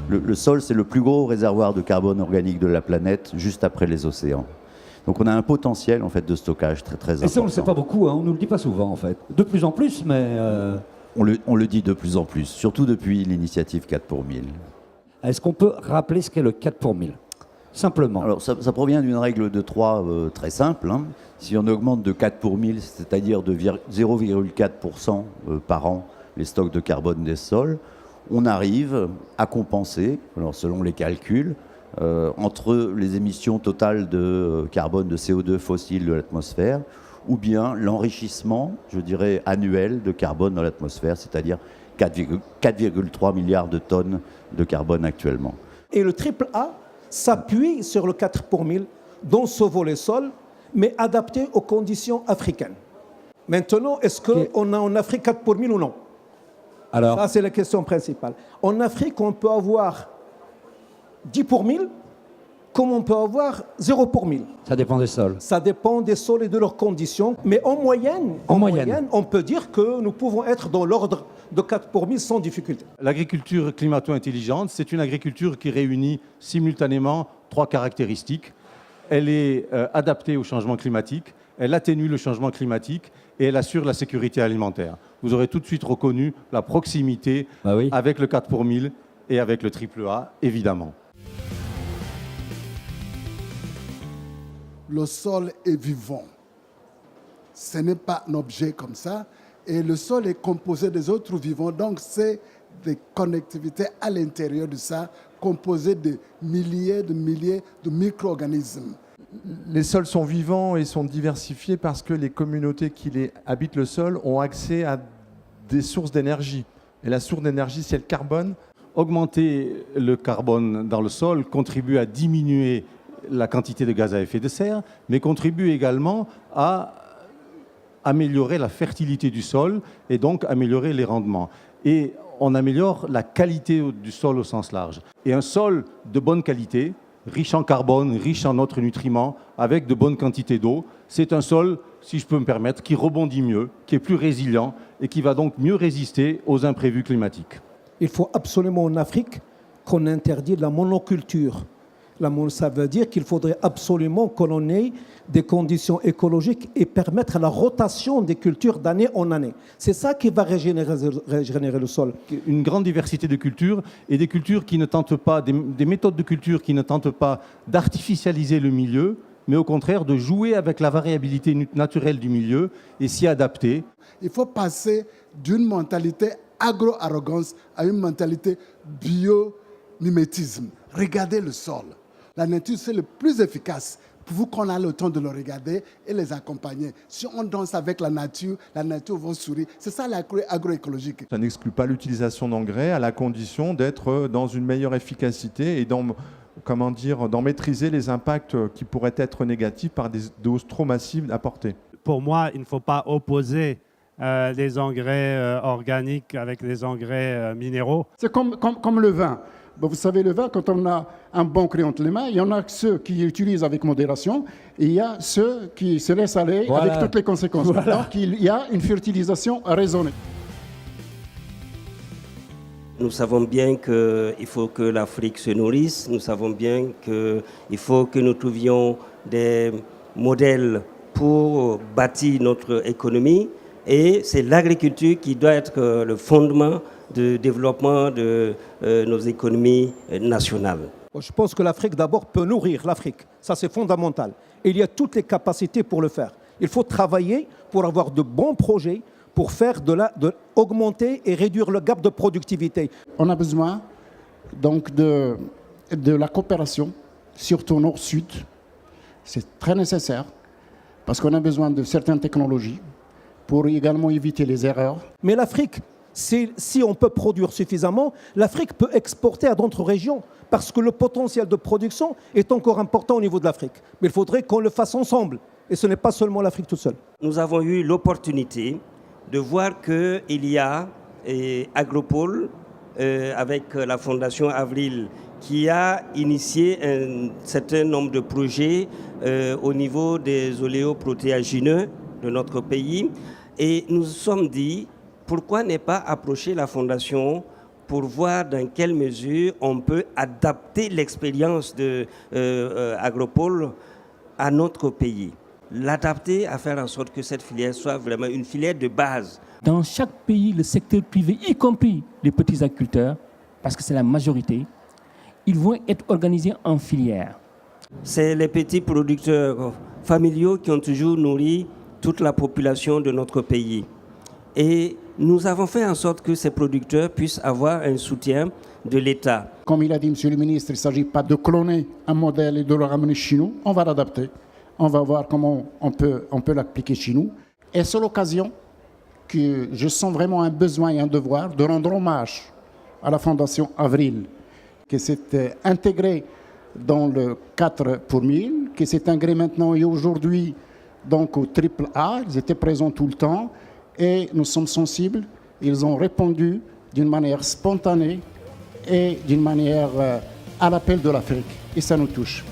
Le sol, c'est le plus gros réservoir de carbone organique de la planète, juste après les océans. Donc on a un potentiel en fait, de stockage très très important. Et ça, on ne le sait pas beaucoup, hein, on ne nous le dit pas souvent en fait. De plus en plus, mais... On le dit de plus en plus, surtout depuis l'initiative 4 pour 1000. Est-ce qu'on peut rappeler ce qu'est le 4 pour 1000 Simplement. Alors ça provient d'une règle de 3 très simple. Hein. Si on augmente de 4 pour 1000, c'est-à-dire de 0,4% par an les stocks de carbone des sols, on arrive à compenser, alors selon les calculs, entre les émissions totales de carbone, de CO2 fossile de l'atmosphère, ou bien l'enrichissement, je dirais, annuel de carbone dans l'atmosphère, c'est-à-dire 4,3 milliards de tonnes de carbone actuellement. Et le AAA s'appuie sur le 4 pour 1000 dans ce volet sol, mais adapté aux conditions africaines. Maintenant, est-ce qu'on a en Afrique 4 pour 1000 ou non? Alors, ça, c'est la question principale. En Afrique, on peut avoir 10 pour 1000, comme on peut avoir 0 pour 1000. ça dépend des sols. Ça dépend des sols et de leurs conditions. Mais en moyenne, on peut dire que nous pouvons être dans l'ordre de 4 pour 1000 sans difficulté. L'agriculture climato-intelligente, c'est une agriculture qui réunit simultanément 3 caractéristiques. Elle est adaptée au changement climatique, elle atténue le changement climatique et elle assure la sécurité alimentaire. Vous aurez tout de suite reconnu la proximité avec le 4 pour 1000 et avec le AAA, évidemment. Le sol est vivant. Ce n'est pas un objet comme ça. Et le sol est composé des autres vivants. Donc, c'est des connectivités à l'intérieur de ça, composées de milliers de micro-organismes. Les sols sont vivants et sont diversifiés parce que les communautés qui habitent le sol ont accès à des sources d'énergie. Et la source d'énergie, c'est le carbone. Augmenter le carbone dans le sol contribue à diminuer la quantité de gaz à effet de serre, mais contribue également à améliorer la fertilité du sol et donc améliorer les rendements. Et on améliore la qualité du sol au sens large. Et un sol de bonne qualité, riche en carbone, riche en autres nutriments, avec de bonnes quantités d'eau, c'est un sol, si je peux me permettre, qui rebondit mieux, qui est plus résilient et qui va donc mieux résister aux imprévus climatiques. Il faut absolument en Afrique qu'on interdise la monoculture. Ça veut dire qu'il faudrait absolument qu'on ait des conditions écologiques et permettre la rotation des cultures d'année en année. C'est ça qui va régénérer le sol. Une grande diversité de cultures et des cultures qui ne tentent pas, des méthodes de culture qui ne tentent pas d'artificialiser le milieu, mais au contraire de jouer avec la variabilité naturelle du milieu et s'y adapter. Il faut passer d'une mentalité agro-arrogance à une mentalité bio-mimétisme. Regardez le sol. La nature, c'est le plus efficace pour vous qu'on a le temps de le regarder et les accompagner. Si on danse avec la nature va sourire. C'est ça l'agroécologique. Ça n'exclut pas l'utilisation d'engrais à la condition d'être dans une meilleure efficacité et d'en maîtriser les impacts qui pourraient être négatifs par des doses trop massives apportées. Pour moi, il ne faut pas opposer les engrais organiques avec les engrais minéraux. C'est comme le vin. Vous savez, le vin, quand on a un bon crayon entre les mains, il y en a ceux qui utilisent avec modération et il y a ceux qui se laissent aller avec toutes les conséquences. Donc, il y a une fertilisation raisonnée. Nous savons bien qu'il faut que l'Afrique se nourrisse. Nous savons bien qu'il faut que nous trouvions des modèles pour bâtir notre économie. Et c'est l'agriculture qui doit être le fondement de développement de nos économies nationales. Je pense que l'Afrique, d'abord, peut nourrir l'Afrique. Ça, c'est fondamental. Et il y a toutes les capacités pour le faire. Il faut travailler pour avoir de bons projets, pour faire augmenter et réduire le gap de productivité. On a besoin donc de la coopération, surtout nord-sud. C'est très nécessaire parce qu'on a besoin de certaines technologies pour également éviter les erreurs. Mais l'Afrique, si on peut produire suffisamment, l'Afrique peut exporter à d'autres régions parce que le potentiel de production est encore important au niveau de l'Afrique. Mais il faudrait qu'on le fasse ensemble. Et ce n'est pas seulement l'Afrique toute seule. Nous avons eu l'opportunité de voir qu'il y a Agropole avec la Fondation Avril qui a initié un certain nombre de projets au niveau des oléoprotéagineux de notre pays. Et nous nous sommes dit, pourquoi ne pas approcher la Fondation pour voir dans quelle mesure on peut adapter l'expérience de Agropole à notre pays. L'adapter à faire en sorte que cette filière soit vraiment une filière de base. Dans chaque pays, le secteur privé, y compris les petits agriculteurs, parce que c'est la majorité, ils vont être organisés en filières. C'est les petits producteurs familiaux qui ont toujours nourri toute la population de notre pays. Et nous avons fait en sorte que ces producteurs puissent avoir un soutien de l'État. Comme il a dit Monsieur le ministre, il ne s'agit pas de cloner un modèle et de le ramener chez nous. On va l'adapter. On va voir comment on peut l'appliquer chez nous. Et c'est l'occasion que je sens vraiment un besoin et un devoir de rendre hommage à la Fondation Avril, qui s'est intégrée dans le 4 pour 1000, qui s'est intégrée maintenant et aujourd'hui donc au AAA. Ils étaient présents tout le temps et nous sommes sensibles. Ils ont répondu d'une manière spontanée et d'une manière à l'appel de l'Afrique. Et ça nous touche.